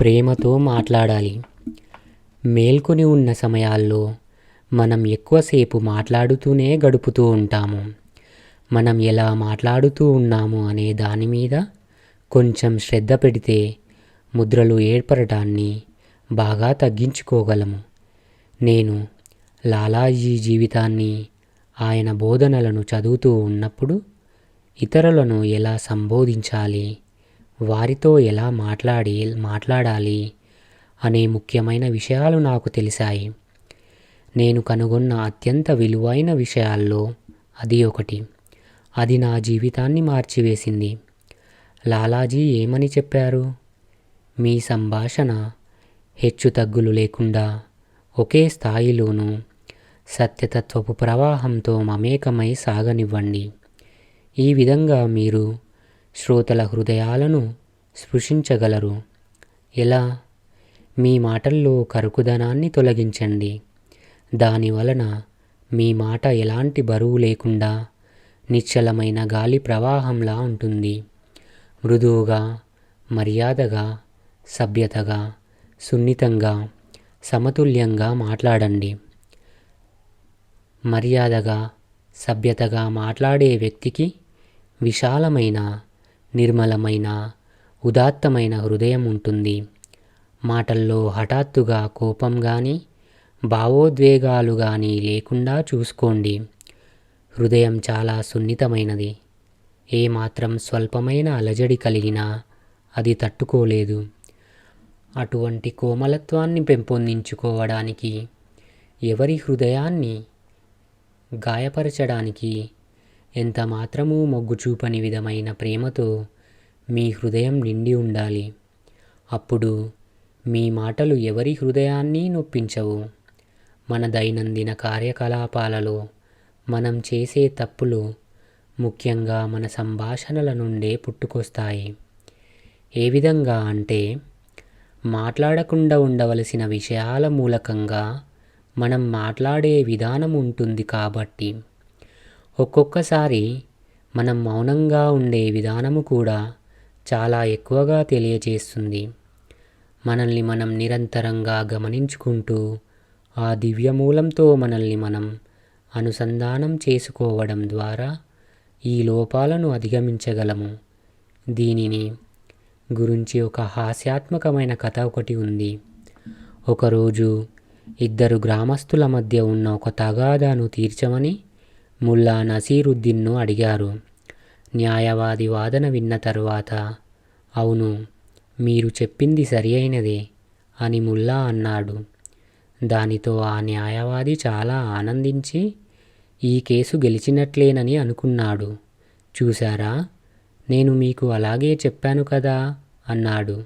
ప్రేమతో మాట్లాడాలి. మేల్కొని ఉన్న సమయాల్లో మనం ఎక్కువసేపు మాట్లాడుతూనే గడుపుతూ ఉంటాము. మనం ఎలా మాట్లాడుతూ ఉన్నాము అనే దాని మీద కొంచెం శ్రద్ధ పెడితే ముద్రలు ఏర్పడటాన్ని బాగా తగ్గించుకోగలము. నేను లాలాజీ జీవితాన్ని, ఆయన బోధనలను చదువుతూ ఉన్నప్పుడు ఇతరులను ఎలా సంబోధించాలి, వారితో ఎలా మాట్లాడాలి అనే ముఖ్యమైన విషయాలు నాకు తెలిసాయి. నేను కనుగొన్న అత్యంత విలువైన విషయాల్లో అది ఒకటి. అది నా జీవితాన్ని మార్చివేసింది. లాలాజీ ఏమని చెప్పారు? మీ సంభాషణ హెచ్చుతగ్గులు లేకుండా ఒకే స్థాయిలోనూ సత్యతత్వపు ప్రవాహంతో మమేకమై సాగనివ్వండి. ఈ విధంగా మీరు శ్రోతల హృదయాలను స్పృశించగలరు. ఎలా? మీ మాటల్లో కరుకుదనాన్ని తొలగించండి. దానివలన మీ మాట ఎలాంటి బరువు లేకుండా నిశ్చలమైన గాలి ప్రవాహంలా ఉంటుంది. మృదువుగా, మర్యాదగా, సభ్యతగా, సున్నితంగా, సమతుల్యంగా మాట్లాడండి. మర్యాదగా, సభ్యతగా మాట్లాడే వ్యక్తికి విశాలమైన, నిర్మలమైన, ఉదాత్తమైన హృదయం ఉంటుంది. మాటల్లో హఠాత్తుగా కోపం కానీ, భావోద్వేగాలు కానీ లేకుండా చూసుకోండి. హృదయం చాలా సున్నితమైనది. ఏమాత్రం స్వల్పమైన అలజడి కలిగినా అది తట్టుకోలేదు. అటువంటి కోమలత్వాన్ని పెంపొందించుకోవడానికి, ఎవరి హృదయాన్ని గాయపరచడానికి ఎంత మాత్రమూ మొగ్గు చూపని విధమైన ప్రేమతో మీ హృదయం నిండి ఉండాలి. అప్పుడు మీ మాటలు ఎవరి హృదయాన్ని నొప్పించవు. మన దైనందిన కార్యకలాపాలలో మనం చేసే తప్పులు ముఖ్యంగా మన సంభాషణల నుండే పుట్టుకొస్తాయి. ఏ విధంగా అంటే, మాట్లాడకుండా ఉండవలసిన విషయాల మూలకంగా మనం మాట్లాడే విధానం ఉంటుంది కాబట్టి. ఒక్కొక్కసారి మనం మౌనంగా ఉండే విధానము కూడా చాలా ఎక్కువగా తెలియజేస్తుంది. మనల్ని మనం నిరంతరంగా గమనించుకుంటూ ఆ దివ్యమూలంతో మనల్ని మనం అనుసంధానం చేసుకోవడం ద్వారా ఈ లోపాలను అధిగమించగలము. దీనిని గురించి ఒక హాస్యాత్మకమైన కథ ఒకటి ఉంది. ఒకరోజు ఇద్దరు గ్రామస్తుల మధ్య ఉన్న ఒక తగాదాను తీర్చమని ముల్లా నసీరుద్దీన్ను అడిగారు. న్యాయవాది వాదన విన్న తరువాత, అవును, మీరు చెప్పింది సరి అయినదే అని ముల్లా అన్నాడు. దానితో ఆ న్యాయవాది చాలా ఆనందించి ఈ కేసు గెలిచినట్లేనని అనుకున్నాడు. చూశారా, నేను మీకు అలాగే చెప్పాను కదా అన్నాడు.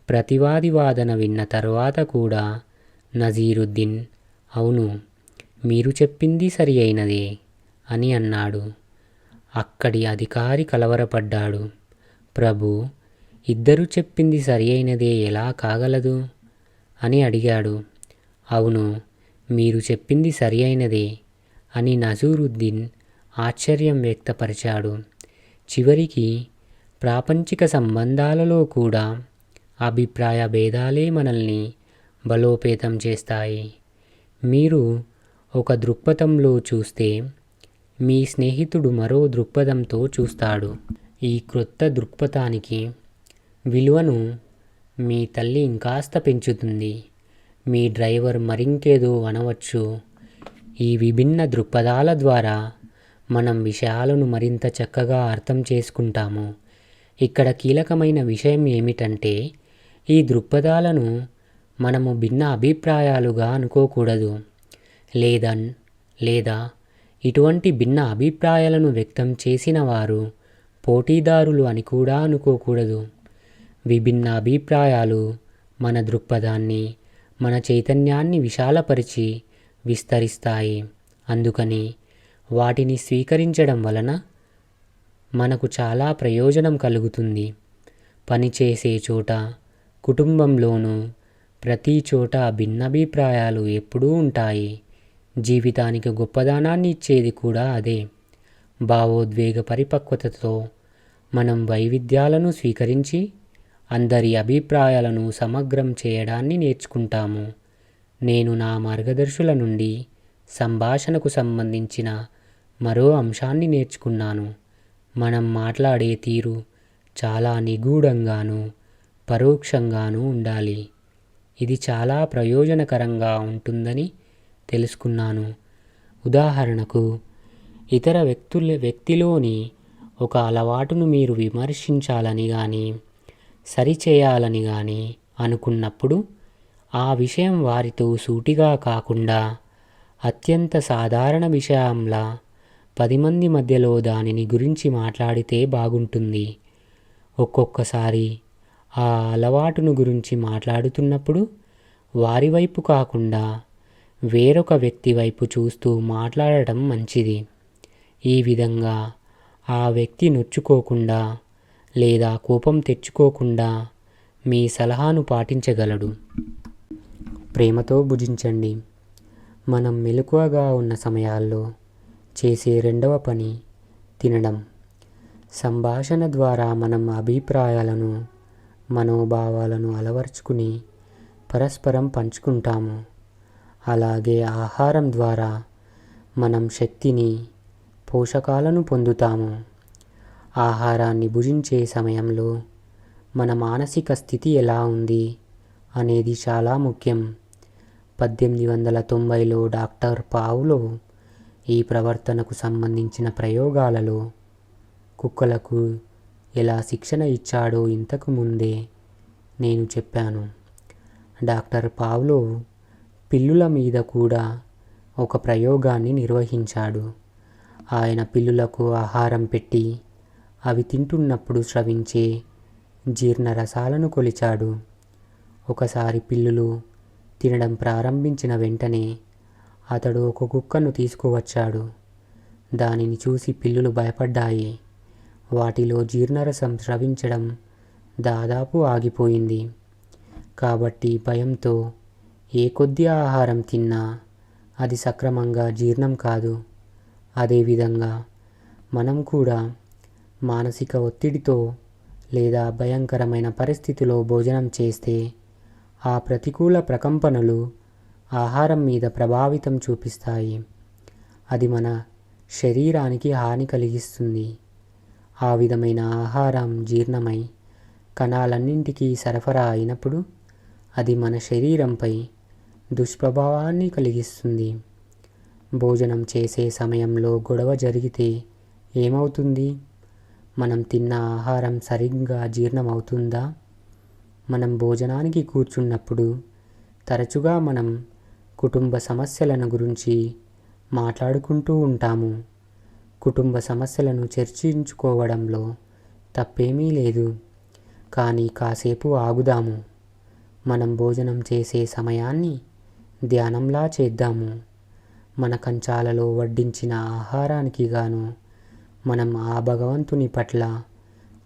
ప్రతివాది వాదన విన్న తరువాత కూడా నజీరుద్దీన్, అవును, మీరు చెప్పింది సరి అయినదే అని అన్నాడు. అక్కడి అధికారి కలవరపడ్డాడు. ప్రభు, ఇద్దరు చెప్పింది సరి అయినదే ఎలా కాగలదు అని అడిగాడు. అవును, మీరు చెప్పింది సరి అయినదే అని నజీరుద్దీన్ ఆశ్చర్యం వ్యక్తపరిచాడు. చివరికి ప్రాపంచిక సంబంధాలలో కూడా అభిప్రాయ భేదాలే మనల్ని బలోపేతం చేస్తాయి. మీరు ఒక దృక్పథంలో చూస్తే మీ స్నేహితుడు మరో దృక్పథంతో చూస్తాడు. ఈ క్రొత్త దృక్పథానికి విలువను మీ తల్లి ఇంకాస్త పెంచుతుంది. మీ డ్రైవర్ మరింకేదో అనవచ్చు. ఈ విభిన్న దృక్పథాల ద్వారా మనం విషయాలను మరింత చక్కగా అర్థం చేసుకుంటాము. ఇక్కడ కీలకమైన విషయం ఏమిటంటే, ఈ దృక్పథాలను మనము భిన్న అభిప్రాయాలుగా అనుకోకూడదు. లేదా ఇటువంటి భిన్న అభిప్రాయాలను వ్యక్తం చేసిన వారు పోటీదారులు అని కూడా అనుకోకూడదు. విభిన్న అభిప్రాయాలు మన దృక్పథాన్ని, మన చైతన్యాన్ని విశాలపరిచి విస్తరిస్తాయి. అందుకని వాటిని స్వీకరించడం వలన మనకు చాలా ప్రయోజనం కలుగుతుంది. పనిచేసే చోట, కుటుంబంలోనూ ప్రతి చోట భిన్నాభిప్రాయాలు ఎప్పుడూ ఉంటాయి. జీవితానికి గొప్పదనాన్ని ఇచ్చేది కూడా అదే. భావోద్వేగ పరిపక్వతతో మనం వైవిధ్యాలను స్వీకరించి అందరి అభిప్రాయాలను సమగ్రం చేయడాన్ని నేర్చుకుంటాము. నేను నా మార్గదర్శుల నుండి సంభాషణకు సంబంధించిన మరో అంశాన్ని నేర్చుకున్నాను. మనం మాట్లాడే తీరు చాలా నిగూఢంగానూ పరోక్షంగానూ ఉండాలి. ఇది చాలా ప్రయోజనకరంగా ఉంటుందని తెలుసుకున్నాను. ఉదాహరణకు, ఇతర వ్యక్తిలోని ఒక అలవాటును మీరు విమర్శించాలని కానీ సరిచేయాలని కానీ అనుకున్నప్పుడు ఆ విషయం వారితో సూటిగా కాకుండా అత్యంత సాధారణ విషయంలా 10 మంది మధ్యలో దానిని గురించి మాట్లాడితే బాగుంటుంది. ఒక్కొక్కసారి ఆ అలవాటును గురించి మాట్లాడుతున్నప్పుడు వారి వైపు కాకుండా వేరొక వ్యక్తి వైపు చూస్తూ మాట్లాడటం మంచిది. ఈ విధంగా ఆ వ్యక్తి నొచ్చుకోకుండా లేదా కోపం తెచ్చుకోకుండా మీ సలహాను పాటించగలడు. ప్రేమతో భుజించండి. మనం మెలకువగా ఉన్న సమయాల్లో చేసే రెండవ పని తినడం. సంభాషణ ద్వారా మనం అభిప్రాయాలను, మనోభావాలను అలవర్చుకుని పరస్పరం పంచుకుంటాము. అలాగే ఆహారం ద్వారా మనం శక్తిని, పోషకాలను పొందుతాము. ఆహారాన్ని భుజించే సమయంలో మన మానసిక స్థితి ఎలా ఉంది అనేది చాలా ముఖ్యం. 1890లో డాక్టర్ పావ్లోవ్ ఈ ప్రవర్తనకు సంబంధించిన ప్రయోగాలలో కుక్కలకు ఎలా శిక్షణ ఇచ్చాడో ఇంతకు ముందే నేను చెప్పాను. డాక్టర్ పావ్లోవ్ పిల్లుల మీద కూడా ఒక ప్రయోగాన్ని నిర్వహించాడు. ఆయన పిల్లులకు ఆహారం పెట్టి అవి తింటున్నప్పుడు స్రవించే జీర్ణరసాలను కొలిచాడు. ఒకసారి పిల్లులు తినడం ప్రారంభించిన వెంటనే అతడు ఒక కుక్కను తీసుకువచ్చాడు. దానిని చూసి పిల్లులు భయపడ్డాయి. వాటిలో జీర్ణరసం స్రవించడం దాదాపు ఆగిపోయింది. కాబట్టి భయంతో ఏ కొద్ది ఆహారం తిన్నా అది సక్రమంగా జీర్ణం కాదు. అదేవిధంగా మనం కూడా మానసిక ఒత్తిడితో లేదా భయంకరమైన పరిస్థితిలో భోజనం చేస్తే ఆ ప్రతికూల ప్రకంపనలు ఆహారం మీద ప్రభావితం చూపిస్తాయి. అది మన శరీరానికి హాని కలిగిస్తుంది. ఆ విధమైన ఆహారం జీర్ణమై కణాలన్నింటికీ సరఫరా అయినప్పుడు అది మన శరీరంపై దుష్ప్రభావాన్ని కలిగిస్తుంది. భోజనం చేసే సమయంలో గొడవ జరిగితే ఏమవుతుంది? మనం తిన్న ఆహారం సరిగ్గా జీర్ణమవుతుందా? మనం భోజనానికి కూర్చున్నప్పుడు తరచుగా మనం కుటుంబ సమస్యలను గురించి మాట్లాడుకుంటూ ఉంటాము. కుటుంబ సమస్యలను చర్చించుకోవడంలో తప్పేమీ లేదు. కానీ కాసేపు ఆగుదాము. మనం భోజనం చేసే సమయాన్ని ధ్యానంలా చేద్దాము. మన కంచాలలో వడ్డించిన ఆహారానికి గాను మనం ఆ భగవంతుని పట్ల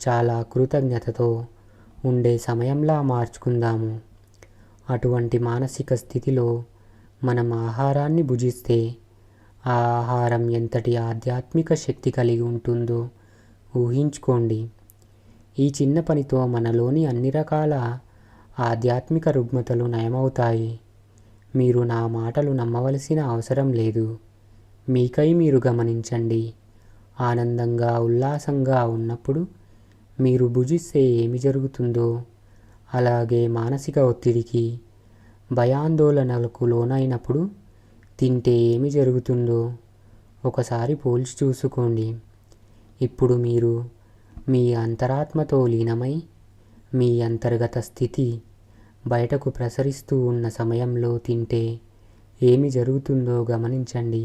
చాలా కృతజ్ఞతతో ఉండే సమయంలా మార్చుకుందాము. అటువంటి మానసిక స్థితిలో మనం ఆహారాన్ని భుజిస్తే ఆ ఆహారం ఎంతటి ఆధ్యాత్మిక శక్తి కలిగి ఉంటుందో ఊహించుకోండి. ఈ చిన్న పనితో మనలోని అన్ని రకాల ఆధ్యాత్మిక రుగ్మతలు నయమవుతాయి. మీరు నా మాటలు నమ్మవలసిన అవసరం లేదు. మీకై మీరు గమనించండి. ఆనందంగా, ఉల్లాసంగా ఉన్నప్పుడు మీరు భుజిస్తే ఏమి జరుగుతుందో, అలాగే మానసిక ఒత్తిడికి, భయాందోళనలకు లోనైనప్పుడు తింటే ఏమి జరుగుతుందో ఒకసారి పోల్చి చూసుకోండి. ఇప్పుడు మీరు మీ అంతరాత్మతో లీనమై మీ అంతర్గత స్థితి బయటకు ప్రసరిస్తూ ఉన్న సమయంలో తింటే ఏమి జరుగుతుందో గమనించండి.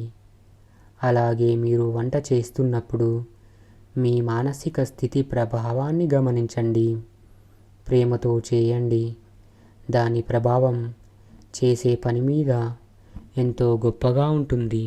అలాగే మీరు వంట చేస్తున్నప్పుడు మీ మానసిక స్థితి ప్రభావాన్ని గమనించండి. ప్రేమతో చేయండి. దాని ప్రభావం చేసే పని మీద ఎంతో గొప్పగా ఉంటుంది.